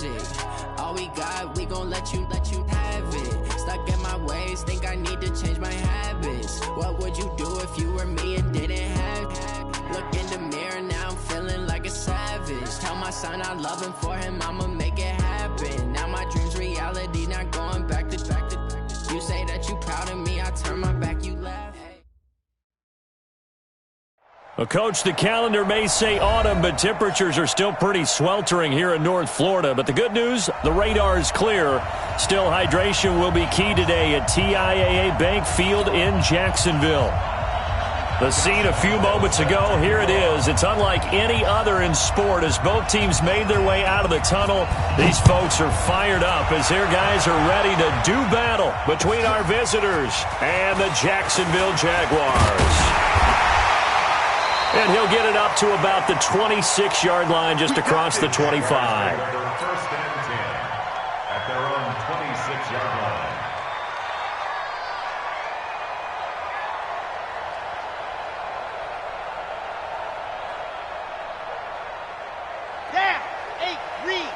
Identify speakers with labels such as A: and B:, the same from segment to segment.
A: magic. All we got, we gon' let you have it. Stuck in my ways, think I need to change my habits. What would you do if you were me and didn't have it? Look in the mirror, now I'm feeling like a savage. Tell my son I love him, for him I'ma make it happen. Now my dream's reality, not going back to. You say that you proud of me, I turn my back, you laugh.
B: Well, Coach, the calendar may say autumn, but temperatures are still pretty sweltering here in North Florida. But the good news, the radar is clear. Still, hydration will be key today at TIAA Bank Field in Jacksonville. The scene a few moments ago, here it is. It's unlike any other in sport as both teams made their way out of the tunnel. These folks are fired up as their guys are ready to do battle between our visitors and the Jacksonville Jaguars. And he'll get it up to about the 26-yard line just across the 25.
C: First and 10 at their own 26-yard line.
D: Down, 8, read.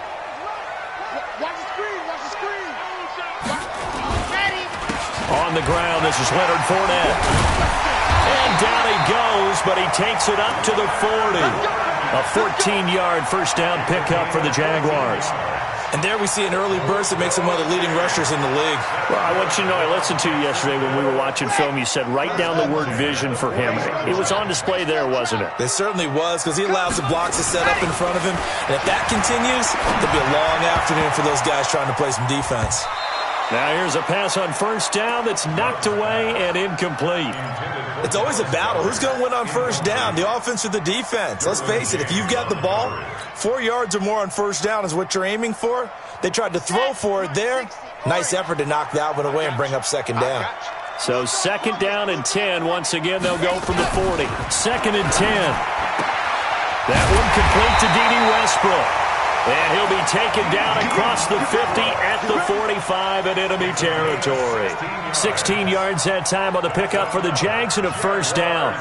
D: Watch the screen, watch the screen. Ready.
B: On the ground, this is Leonard Fournette. And down he goes, but he takes it up to the 40. A 14-yard first down pickup for the Jaguars.
E: And there we see an early burst that makes him one of the leading rushers in the league.
B: Well, I want you to know, I listened to you yesterday when we were watching film. You said write down the word vision for him. It was on display there, wasn't it?
E: It certainly was, because he allows the blocks to set up in front of him. And if that continues, there'll be a long afternoon for those guys trying to play some defense.
B: Now here's a pass on first down that's knocked away and incomplete.
E: It's always a battle. Who's going to win on first down, the offense or the defense? Let's face it, if you've got the ball, 4 yards or more on first down is what you're aiming for. They tried to throw for it there. Nice effort to knock that one away and bring up second down.
B: So second down and 10. Once again, they'll go from the 40. Second and 10. That one complete to D.D. Westbrook. And he'll be taken down across the 50 at the 45 in enemy territory. 16 yards that time on the pickup for the Jags and a first down.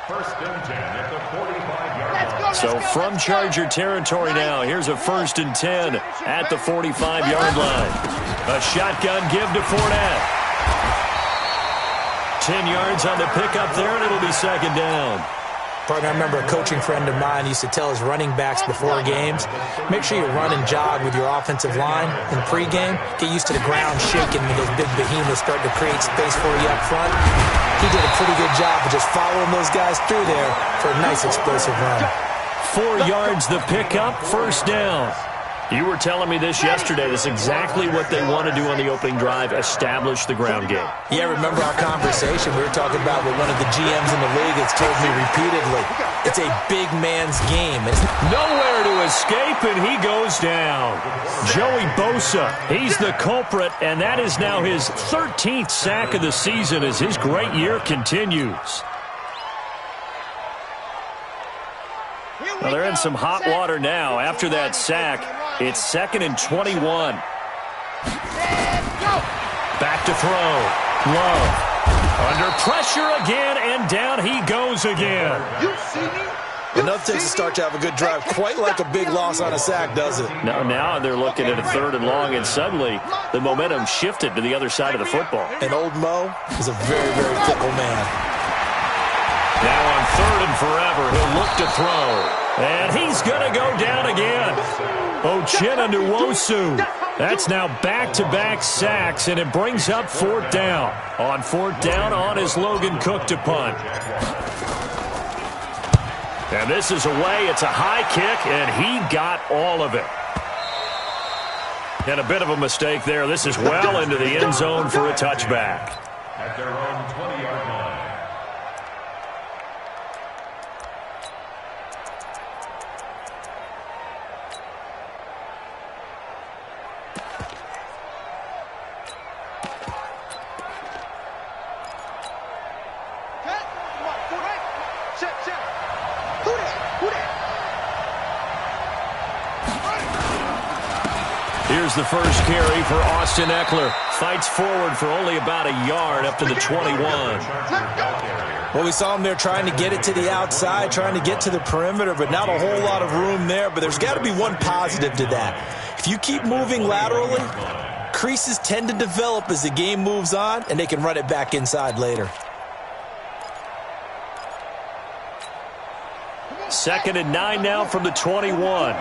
C: First and 10 at the 45-yard line.
B: So from Charger territory now, here's a first and 10 at the 45-yard line. A shotgun give to Fournette. 10 yards on the pickup there, and it'll be second down.
F: Partner, I remember a coaching friend of mine used to tell his running backs before games, make sure you run and jog with your offensive line in pregame. Get used to the ground shaking when those big behemoths start to create space for you up front. He did a pretty good job of just following those guys through there for a nice explosive run.
B: 4 yards the pickup, first down. You were telling me this yesterday. That's exactly what they want to do on the opening drive, establish the ground game.
F: Yeah, remember our conversation. We were talking about what one of the GMs in the league has told me repeatedly. It's a big man's game. It's
B: nowhere to escape, and he goes down. Joey Bosa, he's the culprit, and that is now his 13th sack of the season as his great year continues. Well, they're in some hot water now. After that sack, it's second and 21. Back to throw. Love. Under pressure again, and down he goes again.
E: Enough takes to start to have a good drive. Quite like a big loss on a sack, does it?
B: Now they're looking at a third and long, and suddenly the momentum shifted to the other side of the football.
E: And old Mo is a very, very fickle man.
B: Now on third and forever, he'll look to throw. And he's going to go down again. Uchenna Nwosu. That's now back-to-back sacks, and it brings up fourth down. On fourth down, on is Logan Cook to punt. And this is away. It's a high kick, and he got all of it. And a bit of a mistake there. This is well into the end zone for a touchback.
C: At their own 20-yard line.
B: Here's the first carry for Austin Eckler. Fights forward for only about a yard up to the 21.
E: Well, we saw him there trying to get it to the outside, trying to get to the perimeter, but not a whole lot of room there. But there's got to be one positive to that. If you keep moving laterally, creases tend to develop as the game moves on, and they can run it back inside later.
B: 2nd and 9 now from the 21.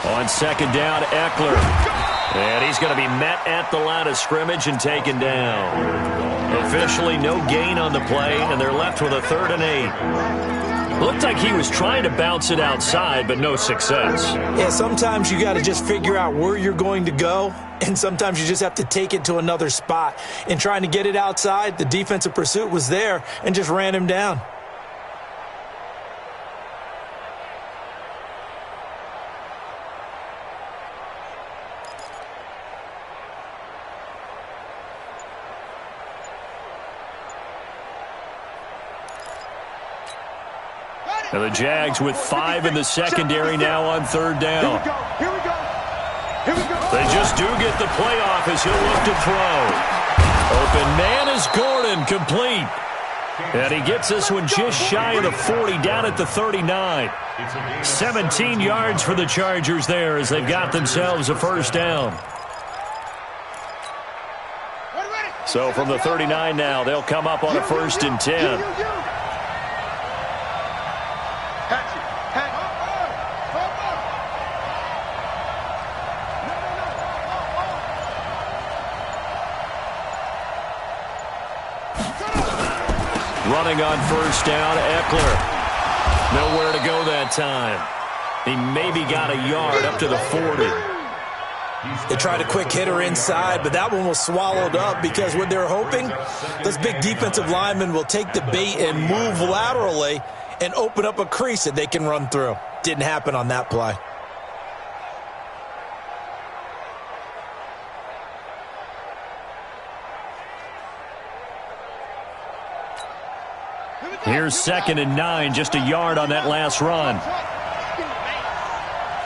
B: On 2nd down, Eckler. And he's going to be met at the line of scrimmage and taken down. Officially no gain on the play, and they're left with a 3rd and 8. Looked like he was trying to bounce it outside, but no success.
E: Yeah, sometimes you got to just figure out where you're going to go, and sometimes you just have to take it to another spot. In trying to get it outside, the defensive pursuit was there and just ran him down.
B: And the Jags with 5 in the secondary now on 3rd down.
D: Here we go.
B: They just do get the playoff as he'll look to throw. Open man is Gordon, complete. And he gets this one just shy of the 40, down at the 39. 17 yards for the Chargers there as they've got themselves a 1st down. So from the 39 now, they'll come up on a 1st and 10. Running on 1st down, Eckler. Nowhere to go that time. He maybe got a yard up to the 40.
E: They tried a quick hitter inside, but that one was swallowed up because what they're hoping, this big defensive lineman will take the bait and move laterally and open up a crease that they can run through. Didn't happen on that play.
B: Here's 2nd and 9, just a yard on that last run.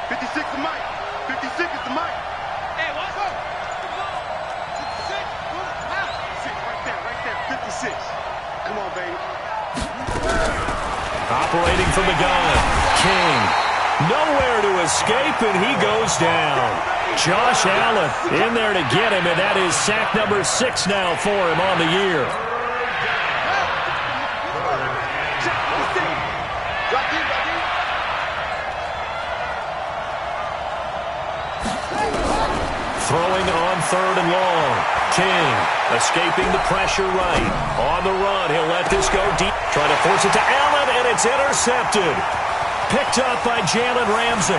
D: 56 to Mike. 56 is the Mike. Hey, what's up? 56. Right there. 56. Come on, baby.
B: Operating from the gun. King. Nowhere to escape, and he goes down. Josh Allen in there to get him, and that is sack number 6 now for him on the year. Throwing on 3rd and long. King escaping the pressure right. On the run, he'll let this go deep. Trying to force it to Allen, and it's intercepted. Picked up by Jalen Ramsey.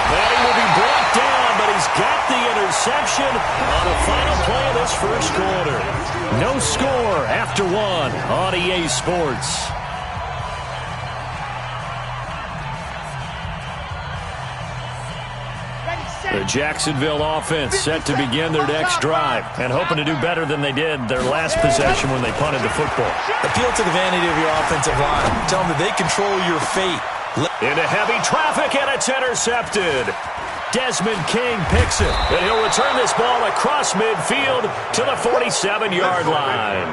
B: Then he will be brought down, but he's got the interception on the final play of this 1st quarter. No score after 1 on EA Sports. The Jacksonville offense set to begin their next drive and hoping to do better than they did their last possession when they punted the football.
E: Appeal to the vanity of your offensive line. Tell them that they control your fate.
B: Into heavy traffic, and it's intercepted. Desmond King picks it, and he'll return this ball across midfield to the 47-yard line.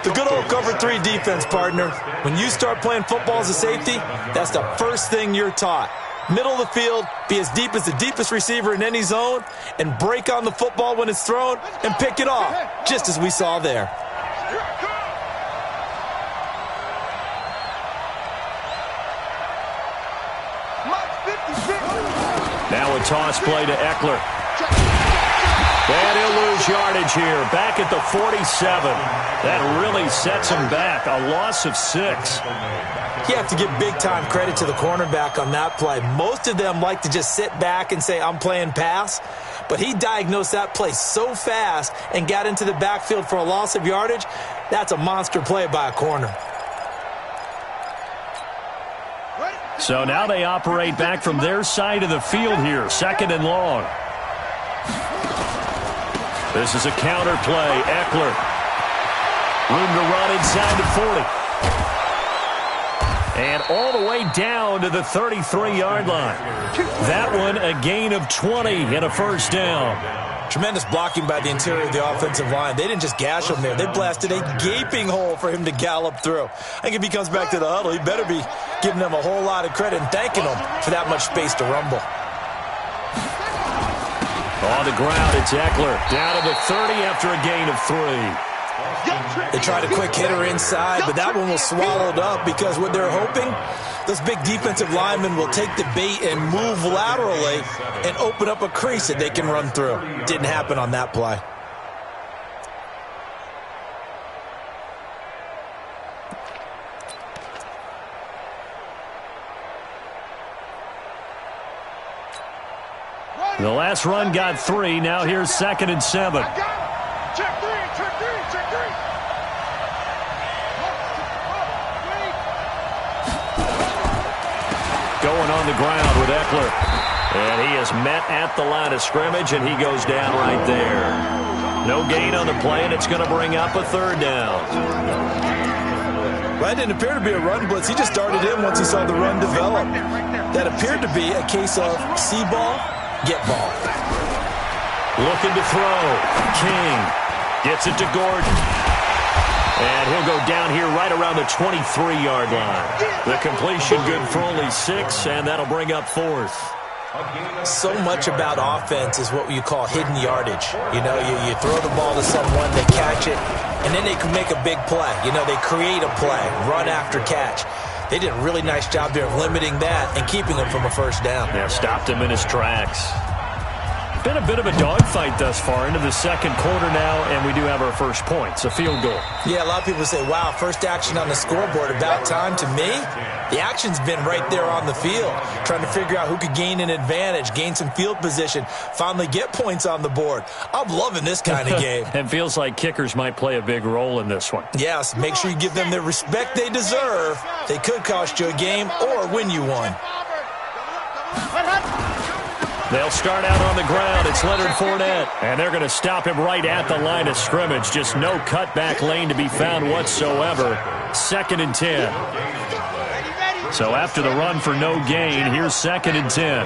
E: The good old cover 3 defense, partner. When you start playing football as a safety, that's the first thing you're taught. Middle of the field, be as deep as the deepest receiver in any zone, and break on the football when it's thrown and pick it off, just as we saw there.
B: Now a toss play to Eckler. And he'll lose yardage here, back at the 47. That really sets him back, a loss of 6.
E: You have to give big-time credit to the cornerback on that play. Most of them like to just sit back and say, I'm playing pass. But he diagnosed that play so fast and got into the backfield for a loss of yardage. That's a monster play by a corner.
B: So now they operate back from their side of the field here, 2nd and long. This is a counter play. Eckler. Room to run inside the 40. And all the way down to the 33-yard line. That one a gain of 20 and a first down.
E: Tremendous blocking by the interior of the offensive line. They didn't just gash him there. They blasted a gaping hole for him to gallop through. I think if he comes back to the huddle, he better be giving them a whole lot of credit and thanking them for that much space to rumble.
B: On the ground, it's Eckler. Down to the 30 after a gain of 3.
E: They tried a quick hitter inside, but that one was swallowed up because what they're hoping, those big defensive linemen will take the bait and move laterally and open up a crease that they can run through. Didn't happen on that play.
B: The last run got 3. Now here's 2nd and 7.
D: Check three.
B: Going on the ground with Eckler. And he is met at the line of scrimmage, and he goes down right there. No gain on the play, and it's going to bring up a 3rd down.
E: Well, that didn't appear to be a run blitz. He just darted in once he saw the run develop. That appeared to be a case of see ball, get ball.
B: Looking to throw. King gets it to Gordon. And he'll go down here right around the 23-yard line. The completion good for only 6, and that'll bring up 4th.
E: So much about offense is what you call hidden yardage. You know, you throw the ball to someone, they catch it, and then they can make a big play. You know, they create a play, run after catch. They did a really nice job there of limiting that and keeping him from a first down.
B: Yeah, stopped him in his tracks. Been a bit of a dogfight thus far into the 2nd quarter now, and we do have our first points, a field goal.
E: Yeah, a lot of people say, wow, first action on the scoreboard, about time. To me, the action's been right there on the field, trying to figure out who could gain an advantage, gain some field position, finally get points on the board. I'm loving this kind of game.
B: It feels like kickers might play a big role in this one.
E: Yes, make sure you give them the respect they deserve. They could cost you a game or win you one.
B: They'll start out on the ground. It's Leonard Fournette. And they're going to stop him right at the line of scrimmage. Just no cutback lane to be found whatsoever. 2nd and 10. So after the run for no gain, here's 2nd and 10.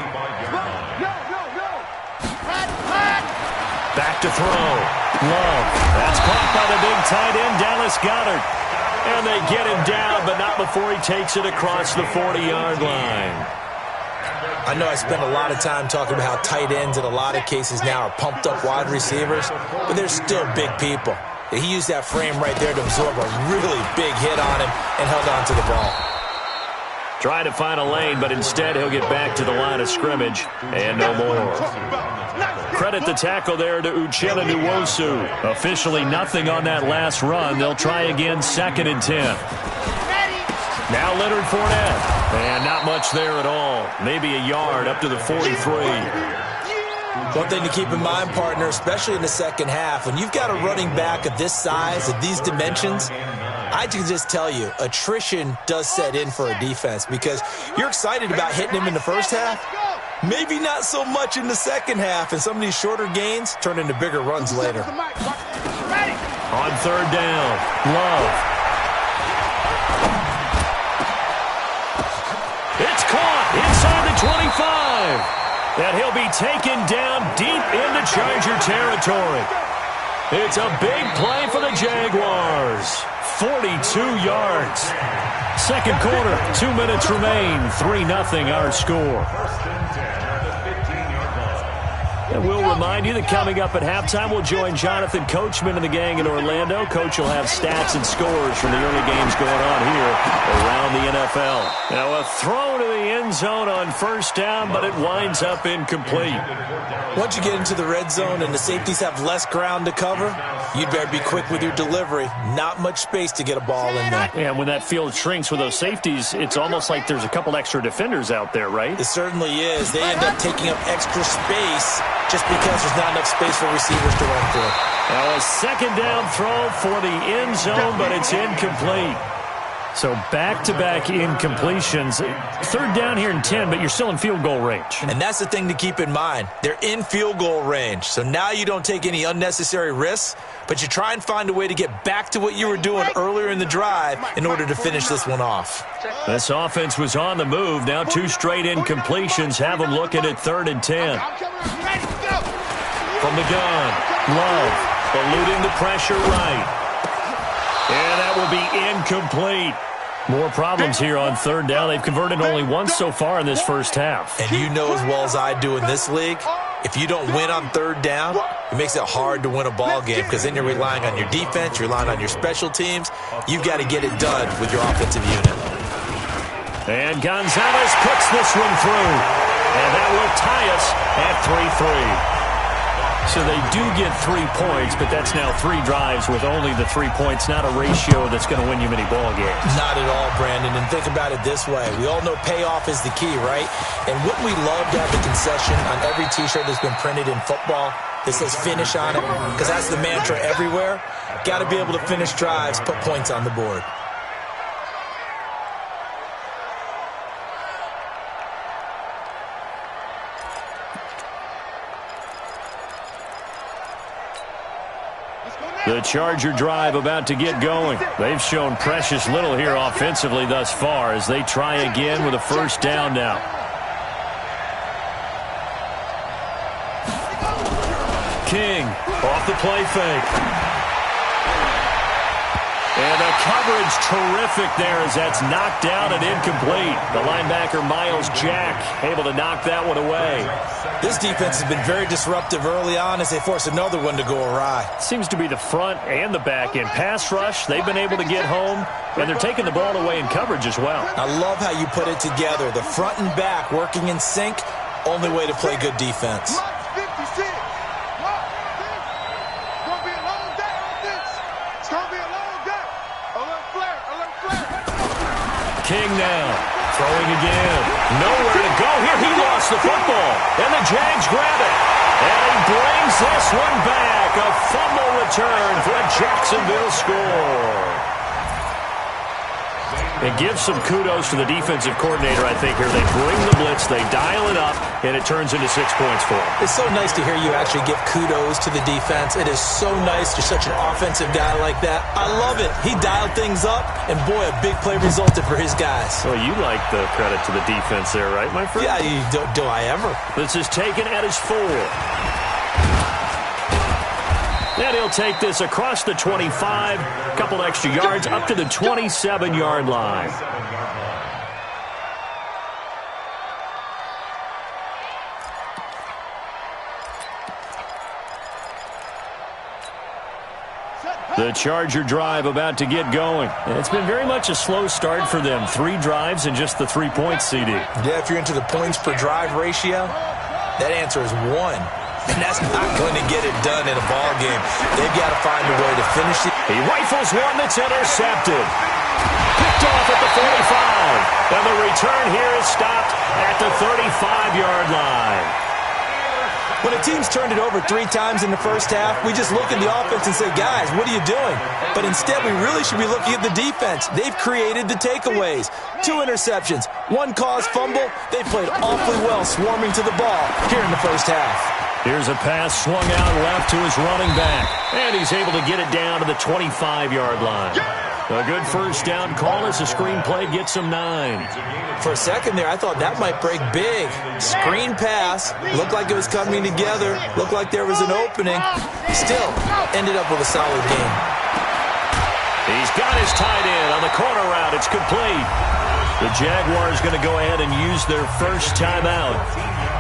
B: Back to throw. Love. That's caught by the big tight end, Dallas Goedert. And they get him down, but not before he takes it across the 40-yard line.
E: I know I spent a lot of time talking about how tight ends in a lot of cases now are pumped up wide receivers, but they're still big people. He used that frame right there to absorb a really big hit on him and held on to the ball.
B: Trying to find a lane, but instead he'll get back to the line of scrimmage and no more. Credit the tackle there to Uchenna Nwosu. Officially nothing on that last run. They'll try again, 2nd and 10. Now Leonard Fournette. And not much there at all. Maybe a yard up to the 43.
E: One thing to keep in mind, partner, especially in the second half, when you've got a running back of this size, of these dimensions, I can just tell you, attrition does set in for a defense because you're excited about hitting him in the first half. Maybe not so much in the second half, and some of these shorter gains turn into bigger runs later.
B: On 3rd down, Love. It's caught inside the 25. And he'll be taken down deep into Charger territory. It's a big play for the Jaguars. 42 yards. 2nd quarter, 2 minutes remain. 3-0 our score. And we'll remind you that coming up at halftime, we'll join Jonathan Coachman and the gang in Orlando. Coach will have stats and scores from the early games going on here around the NFL. Now a throw to the end zone on 1st down, but it winds up incomplete.
E: Once you get into the red zone and the safeties have less ground to cover, you'd better be quick with your delivery. Not much space to get a ball in there.
B: And when that field shrinks with those safeties, it's almost like there's a couple extra defenders out there, right?
E: It certainly is. They end up taking up extra space just because there's not enough space for receivers to run through.
B: Now a 2nd down throw for the end zone, but it's incomplete. So back-to-back incompletions. Third down here in 10, but you're still in field goal range.
E: And that's the thing to keep in mind. They're in field goal range. So now you don't take any unnecessary risks, but you try and find a way to get back to what you were doing earlier in the drive in order to finish this one off.
B: This offense was on the move. Now 2 straight incompletions have them looking at 3rd and 10. From the gun, Love eluding the pressure right. And that will be incomplete. More problems here on 3rd down. They've converted only once so far in this first half.
E: And you know as well as I do in this league, if you don't win on 3rd down, it makes it hard to win a ball game because then you're relying on your defense, you're relying on your special teams. You've got to get it done with your offensive unit.
B: And Gonzalez puts this one through. And that will tie us at 3-3. So they do get 3 points, but that's now 3 drives with only the 3 points, not a ratio that's going to win you many ball games.
E: Not at all, Brandon. And think about it this way. We all know payoff is the key, right? And wouldn't we love to have the concession on every T-shirt that's been printed in football that says finish on it? Because that's the mantra everywhere. Got to be able to finish drives, put points on the board.
B: The Charger drive about to get going. They've shown precious little here offensively thus far as they try again with a 1st down now. King off the play fake. And the coverage terrific there as that's knocked down and incomplete. The linebacker Miles Jack able to knock that one away.
E: This defense has been very disruptive early on as they force another one to go awry.
B: Seems to be the front and the back end. Pass rush, they've been able to get home, and they're taking the ball away in coverage as well.
E: I love how you put it together. The front and back working in sync, only way to play good defense.
B: King now, throwing again. Nowhere to go here. He lost the football, and the Jags grab it. And he brings this one back. A fumble return for a Jacksonville score. It gives some kudos to the defensive coordinator, I think, here. They bring the blitz, they dial it up, and it turns into 6 points for them.
F: It's so nice to hear you actually give kudos to the defense. It is so nice. You're such an offensive guy like that. I love it. He dialed things up, and boy, a big play resulted for his guys.
B: Well, you like the credit to the defense there, right, my friend?
F: Yeah, do I ever?
B: This is taken at his 4. And he'll take this across the 25, a couple extra yards, up to the 27-yard line. The Charger drive about to get going. It's been very much a slow start for them. 3 drives and just the 3 points, CD.
E: Yeah, if you're into the points per drive ratio, that answer is 1. And that's not going to get it done in a ball game. They've got to find a way to finish it.
B: He rifles one that's intercepted. Picked off at the 45. And the return here is stopped at the 35-yard line.
E: When a team's turned it over 3 times in the first half, we just look at the offense and say, guys, what are you doing? But instead, we really should be looking at the defense. They've created the takeaways. 2 interceptions, 1 caused fumble. They played awfully well swarming to the ball here in the first half.
B: Here's a pass swung out left to his running back. And he's able to get it down to the 25-yard line. A good first down call as the screen play gets him 9.
E: For a second there, I thought that might break big. Screen pass. Looked like it was coming together. Looked like there was an opening. Still, ended up with a solid game.
B: He's got his tight end on the corner route. It's complete. The Jaguars going to go ahead and use their first timeout,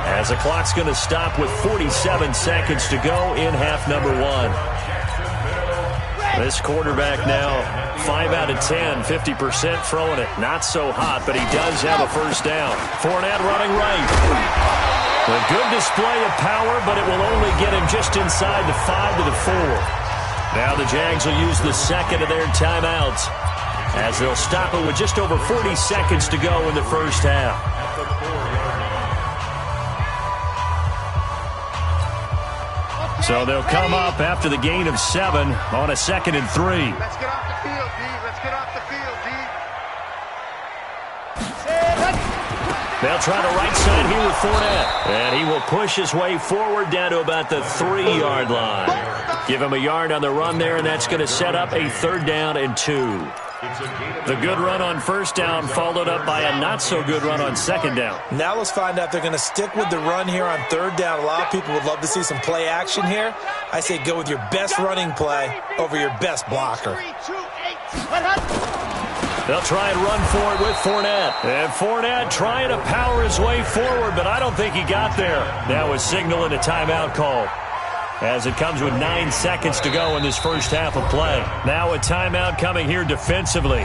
B: as the clock's going to stop with 47 seconds to go in half number 1. This quarterback now, 5 out of 10, 50% throwing it. Not so hot, but he does have a first down. Fournette running right. A good display of power, but it will only get him just inside the 5 to the 4. Now the Jags will use the second of their timeouts, as they'll stop it with just over 40 seconds to go in the first half. So they'll come up after the gain of 7 on a 2nd and 3.
D: Let's get off the field, D. Let's get off the field, D.
B: They'll try the right side here with Fournette. And he will push his way forward down to about the 3-yard line. Give him a yard on the run there, and that's going to set up a 3rd down and 2. The good run on 1st down followed up by a not-so-good run on 2nd down.
E: Now let's find out if they're going to stick with the run here on 3rd down. A lot of people would love to see some play action here. I say go with your best running play over your best blocker.
B: They'll try and run for it with Fournette. And Fournette trying to power his way forward, but I don't think he got there. That was signaling a timeout call, as it comes with 9 seconds to go in this first half of play. Now a timeout coming here defensively,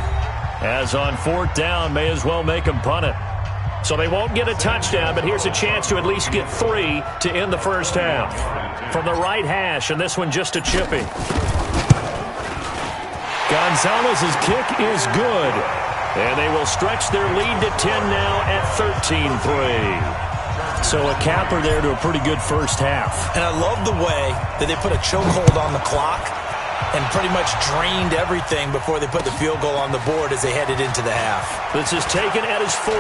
B: as on 4th down, may as well make them punt it. So they won't get a touchdown, but here's a chance to at least get 3 to end the first half. From the right hash, and this one just a chippy. Gonzalez's kick is good, and they will stretch their lead to 10 now at 13-3. So a capper there to a pretty good first half.
E: And I love the way that they put a chokehold on the clock and pretty much drained everything before they put the field goal on the board as they headed into the half.
B: This is taken at his 4.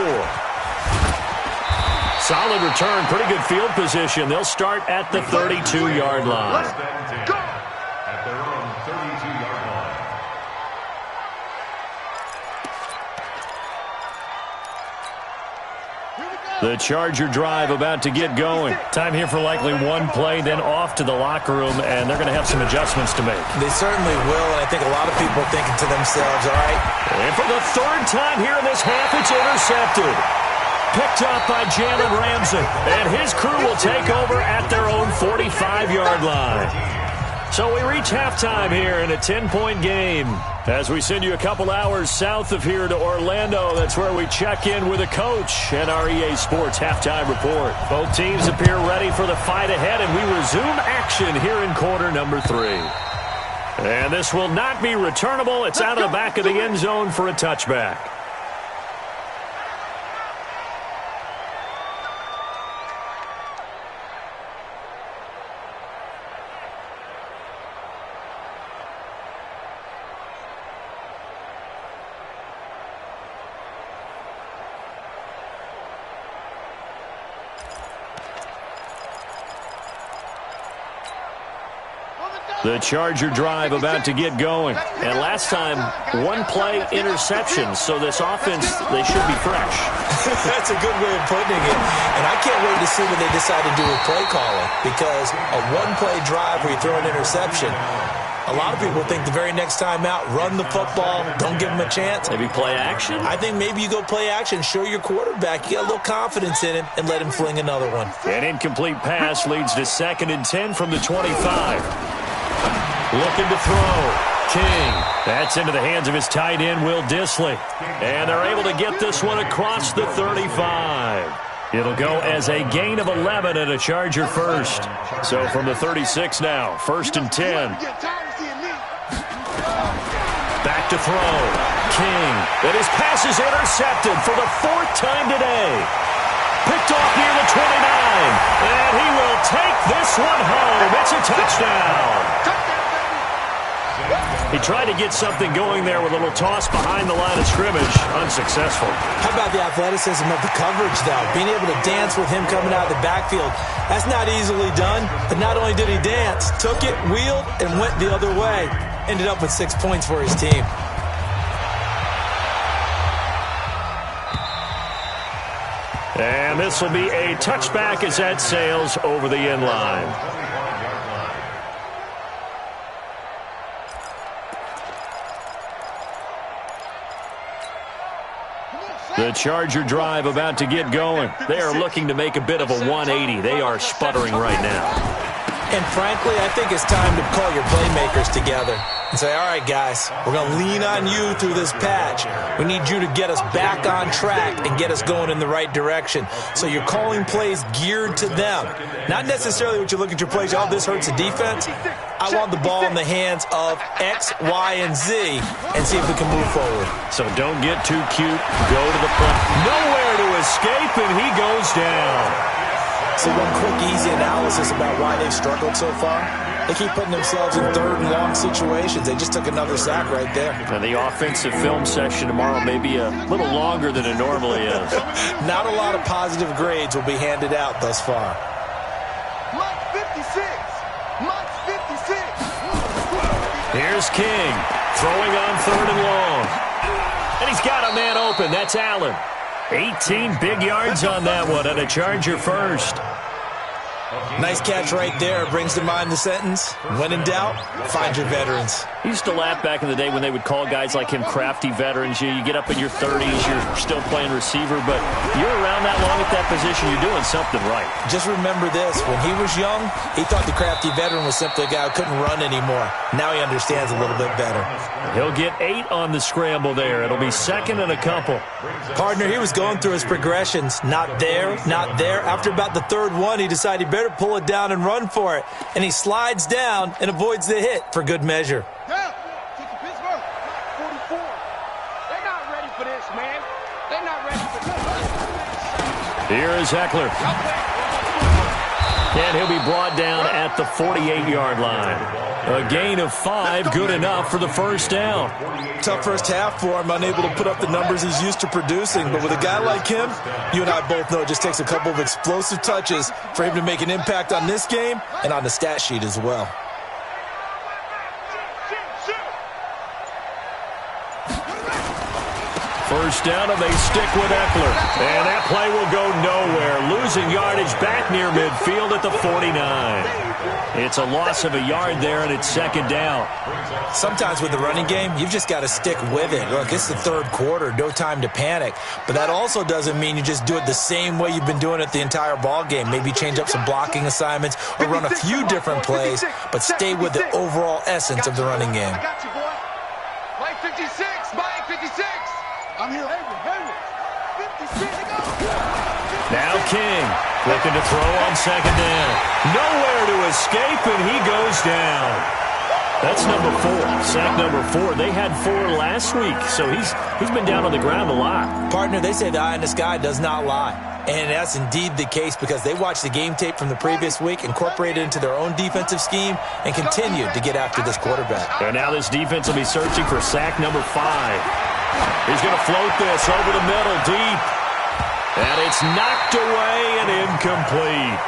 B: Solid return, pretty good field position. They'll start at the 32-yard line.
C: At their own 32-yard line.
B: The Charger drive about to get going. Time here for likely one play, then off to the locker room, and they're going to have some adjustments to make.
E: They certainly will, and I think a lot of people are thinking to themselves, all right.
B: And for the 3rd time here in this half, it's intercepted. Picked up by Jalen Ramsey, and his crew will take over at their own 45-yard line. So we reach halftime here in a 10-point game. As we send you a couple hours south of here to Orlando, that's where we check in with a coach and our EA Sports halftime report. Both teams appear ready for the fight ahead, and we resume action here in quarter number 3. And this will not be returnable. It's out of the back of the end zone for a touchback. The Charger drive about to get going. And last time, one play interception. So this offense, they should be fresh.
E: That's a good way of putting it. And I can't wait to see what they decide to do with play calling. Because a one-play drive where you throw an interception, a lot of people think the very next time out, run the football, don't give them a chance.
B: Maybe play action?
E: I think maybe you go play action, show your quarterback you got a little confidence in him, and let him fling another one.
B: An incomplete pass leads to 2nd and 10 from the 25. Looking to throw. King. That's into the hands of his tight end, Will Dissly. And they're able to get this one across the 35. It'll go as a gain of 11 and a Charger first. So from the 36 now, 1st and 10. Back to throw. King. And his pass is intercepted for the 4th time today. Picked off near the 29. And he will take this one home. It's a touchdown. He tried to get something going there with a little toss behind the line of scrimmage. Unsuccessful.
E: How about the athleticism of the coverage, though? Being able to dance with him coming out of the backfield. That's not easily done. But not only did he dance, took it, wheeled, and went the other way. Ended up with 6 points for his team.
B: And this will be a touchback as that sails over the end line. The Charger drive about to get going. They are looking to make a bit of a 180. They are sputtering right now.
E: And frankly, I think it's time to call your playmakers together and say, all right, guys, we're going to lean on you through this patch. We need you to get us back on track and get us going in the right direction. So you're calling plays geared to them. Not necessarily what you look at your plays, oh, this hurts the defense. I want the ball in the hands of X, Y, and Z and see if we can move forward.
B: So don't get too cute. Go to the front. Nowhere to escape, and he goes down.
E: So one quick, easy analysis about why they've struggled so far. They keep putting themselves in third and long situations. They just took another sack right there.
B: And the offensive film session tomorrow may be a little longer than it normally is.
E: Not a lot of positive grades will be handed out thus far.
D: Mark 56. Mark 56.
B: Here's King throwing on third and long. And he's got a man open. That's Allen. 18 big yards on that one, and a Charger first.
E: Nice catch right there. Brings to mind the sentence, when in doubt, find your veterans.
B: He used to laugh back in the day when they would call guys like him crafty veterans. You get up in your 30s, you're still playing receiver, but you're around that long at that position, you're doing something right.
E: Just remember this. When he was young, he thought the crafty veteran was simply a guy who couldn't run anymore. Now he understands a little bit better.
B: He'll get 8 on the scramble there. It'll be second and a couple.
E: Partner, he was going through his progressions. Not there, not there. After about the third one, he decided he better pull it down and run for it. And he slides down and avoids the hit for good measure.
D: Yeah, take the Pittsburgh. 44. They're not ready for this, man. They're not ready for this.
B: Here is Eckler. And he'll be brought down at the 48-yard line. A gain of 5, good enough for the first down.
E: Tough first half for him, unable to put up the numbers he's used to producing. But with a guy like him, you and I both know it just takes a couple of explosive touches for him to make an impact on this game and on the stat sheet as well.
B: First down, and they stick with Eckler. And that play will go nowhere. Losing yardage back near midfield at the 49. It's a loss of a yard there, and it's second down.
E: Sometimes with the running game, you've just got to stick with it. Look, it's the third quarter, no time to panic. But that also doesn't mean you just do it the same way you've been doing it the entire ball game. Maybe change up some blocking assignments or run a few different plays, but stay with the overall essence of the running game.
D: I got you, boy. Mike 56. Mike 56. I'm here. 56.
B: Now King looking to throw on second down. Nowhere to escape, and he goes down. That's number 4. Sack number 4. They had 4 last week, so he's been down on the ground a lot.
E: Partner, they say the eye in the sky does not lie. And that's indeed the case because they watched the game tape from the previous week, incorporated it into their own defensive scheme, and continued to get after this quarterback.
B: And now this defense will be searching for sack number 5. He's going to float this over the middle deep. And it's knocked away and incomplete.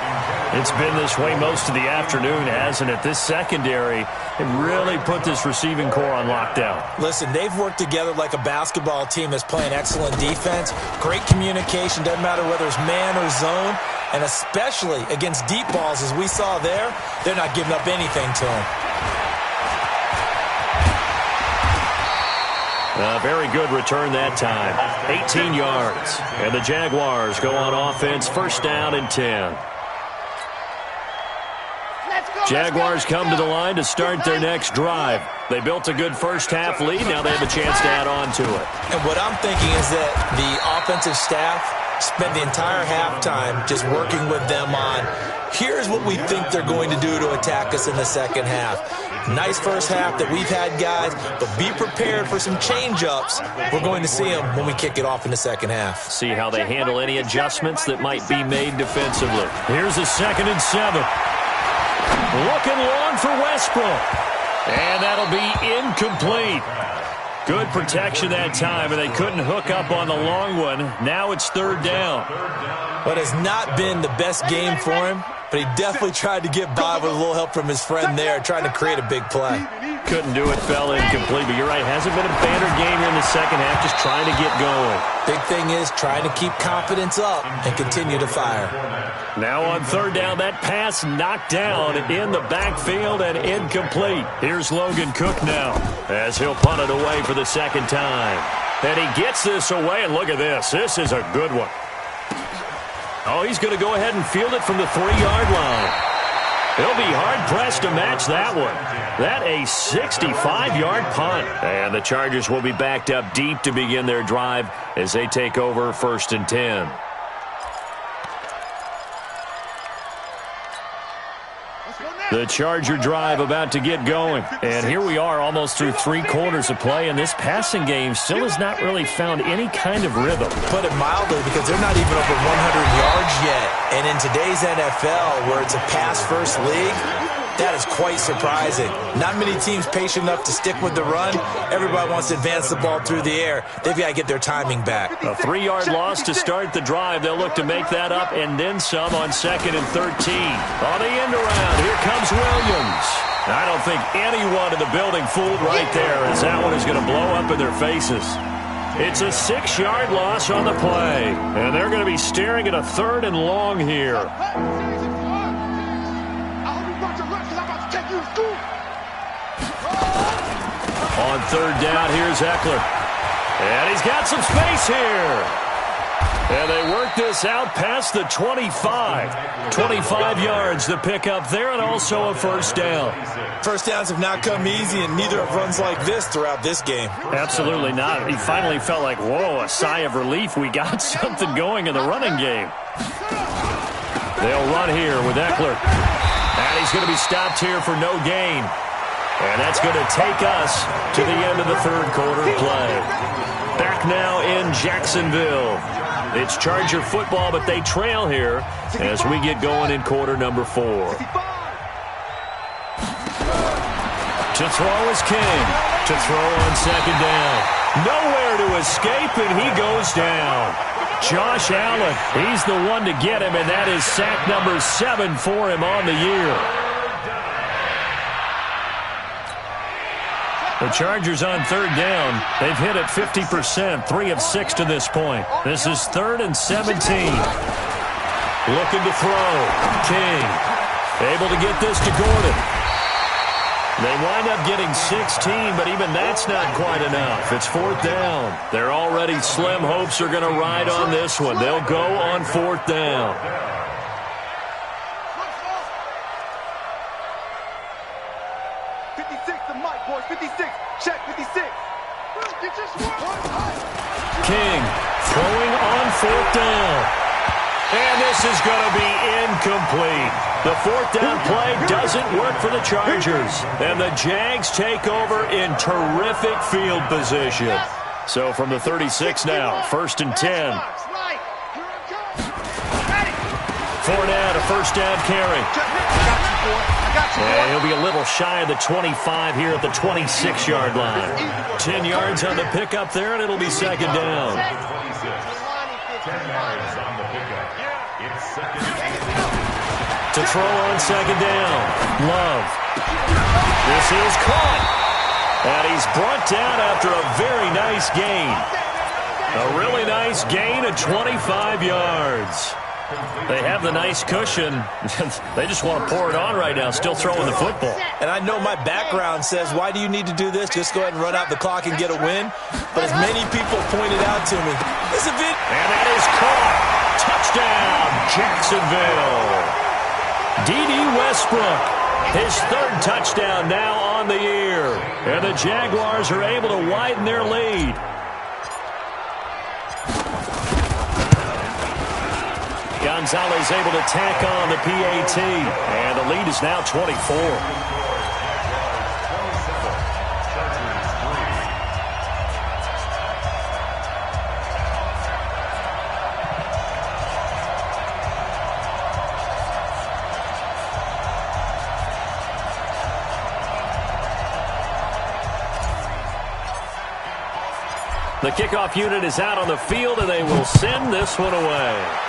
B: It's been this way most of the afternoon, hasn't it? This secondary, it really put this receiving core on lockdown.
E: Listen, they've worked together like a basketball team that's playing excellent defense. Great communication, doesn't matter whether it's man or zone. And especially against deep balls, as we saw there, they're not giving up anything to them.
B: A very good return that time. 18 yards. And the Jaguars go on offense, first down and 10. Jaguars come to the line to start their next drive. They built a good first half lead. Now they have a chance to add on to it.
E: And what I'm thinking is that the offensive staff spent the entire halftime just working with them on, here's what we think they're going to do to attack us in the second half. Nice first half that we've had, guys, but be prepared for some change-ups. We're going to see them when we kick it off in the second half.
B: See how they handle any adjustments that might be made defensively. Here's a 2nd and 7. Looking long for Westbrook. And that'll be incomplete. Good protection that time, and they couldn't hook up on the long one. Now it's third down.
E: But it's not been the best game for him, but he definitely tried to get by with a little help from his friend there, trying to create a big play.
B: Couldn't do it, fell incomplete, but you're right. Hasn't been a banner game here in the second half, just trying to get going.
E: Big thing is trying to keep confidence up and continue to fire.
B: Now on third down, that pass knocked down in the backfield and incomplete. Here's Logan Cook now as he'll punt it away for the second time. And he gets this away, and look at this. This is a good one. Oh, he's going to go ahead and field it from the 3-yard line. He'll be hard-pressed to match that one. That a 65-yard punt. And the Chargers will be backed up deep to begin their drive as they take over 1st and 10. The Charger drive about to get going. And here we are almost through 3 quarters of play, and this passing game still has not really found any kind of rhythm.
E: Put it mildly, because they're not even over 100 yards yet. And in today's NFL, where it's a pass-first league, That is quite surprising. Not many teams patient enough to stick with the run. Everybody wants to advance the ball through the air. They've got to get their timing back.
B: A 3-yard loss to start the drive. They'll look to make that up and then some on 2nd and 13. On the end around, here comes Williams. I don't think anyone in the building fooled right there, as that one is going to blow up in their faces. It's a 6-yard loss on the play, and they're going to be staring at a 3rd and long here. On 3rd down, here's Eckler. And he's got some space here. And they work this out past the 25. 25 yards to pick up there, and also a 1st down.
E: First downs have not come easy, and neither have runs like this throughout this game.
B: Absolutely not. He finally felt like, whoa, a sigh of relief. We got something going in the running game. They'll run here with Eckler. And he's going to be stopped here for no gain. And that's going to take us to the end of the 3rd quarter play. Back now in Jacksonville. It's Charger football, but they trail here as we get going in quarter number 4. To throw is King. To throw on 2nd down. Nowhere to escape, and he goes down. Josh Allen, he's the one to get him, and that is sack number 7 for him on the year. The Chargers on 3rd down. They've hit it 50%, 3 of 6 to this point. This is 3rd and 17. Looking to throw. King able to get this to Gordon. They wind up getting 16, but even that's not quite enough. It's 4th down. They're already slim hopes are going to ride on this one. They'll go on 4th down. King throwing on 4th down. And this is going to be incomplete. The 4th down play doesn't work for the Chargers. And the Jags take over in terrific field position. So from the 36 now, 1st and 10. Fournette, a 1st down carry. And he'll be a little shy of the 25 here at the 26-yard line. 10 yards on the pickup there, and it'll be 2nd down.
C: 10 yards on the pickup. It's 2nd down.
B: To throw on 2nd down. Love. This is caught. And he's brought down after a very nice gain. A really nice gain of 25 yards. They have the nice cushion. They just want to pour it on right now, still throwing the football.
E: And I know my background says, why do you need to do this? Just go ahead and run out the clock and get a win. But as many people pointed out to me, this is it.
B: And that is caught. Touchdown, Jacksonville. D.D. Westbrook, his 3rd touchdown now on the year. And the Jaguars are able to widen their lead. Gonzalez able to tack on the PAT, and the lead is now 24. The kickoff unit is out on the field, and they will send this one away.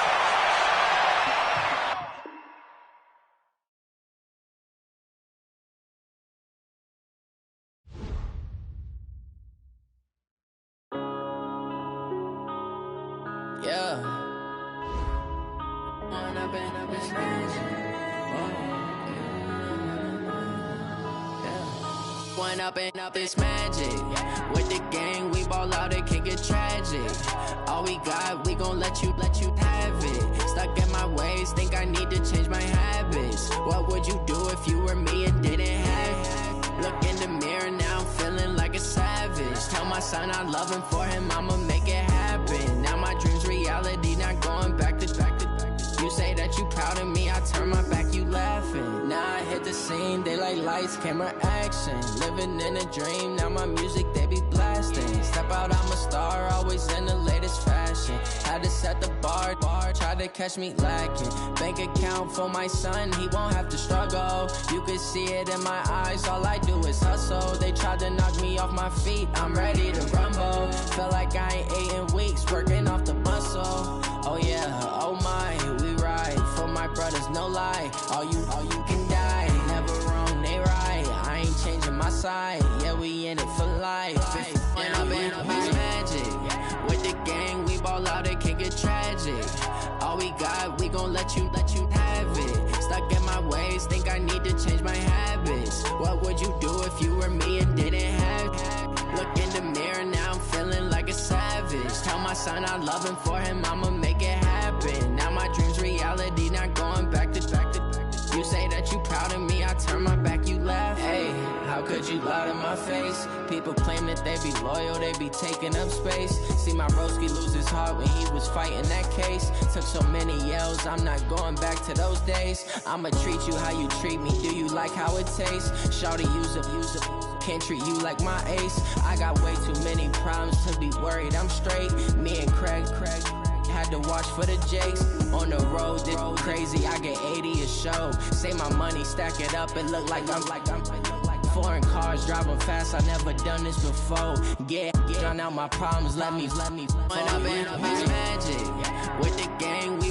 A: Up this magic with the gang, we ball out, it can get tragic. All we got, we gon' let you have it. Stuck in my ways, think I need to change my habits. What would you do if you were me and didn't have it? Look in the mirror now, I'm feeling like a savage. Tell my son I love him, for him I'ma make it happen. Now my dreams reality, not going back to. You say that you proud of me, I turn my back, you laughing. Now I hit the scene, they like lights, camera, action. Living in a dream, now my music, they be blasting. step out, I'm a star, always in the latest fashion. Had to set the bar, tried to catch me lacking. Bank account for my son, he won't have to struggle. You can see it in my eyes, all I do is hustle. They tried to knock me off my feet, I'm ready to rumble. Felt like I ain't ate in weeks, working off the muscle. Oh yeah, oh my, we ride for my brothers, no lie. All you can die, never wrong, they right. I ain't changing my side, yeah, we in it for life. And I've been magic with the gang, we ball out, it can get tragic. All we got, we gon' let you have it. Stuck in my ways, think I need to change my habits. What would you do if you were me and didn't have it? Look in the mirror, now I'm feeling like a savage. Tell my son I love him, for him I'ma make it happen. Now my dream's reality, not going back to. You say that you proud of me, I turn my back, you laugh. Hey, how could you lie to my face? People claim that they be loyal, they be taking up space. See my broski lose his heart when he was fighting that case. Took so many yells, I'm not going back to those days. I'ma treat you how you treat me, do you like how it tastes? Shawty, use up, can't treat you like my ace. I got way too many problems to be worried, I'm straight. Me and Craig had to watch for the Jakes. On the road, this crazy, I get 80 a show. Say my money, stack it up, it look like I'm foreign cars, driving fast, I never done this before. Drown out my problems, let me. When I've been magic with the gang, we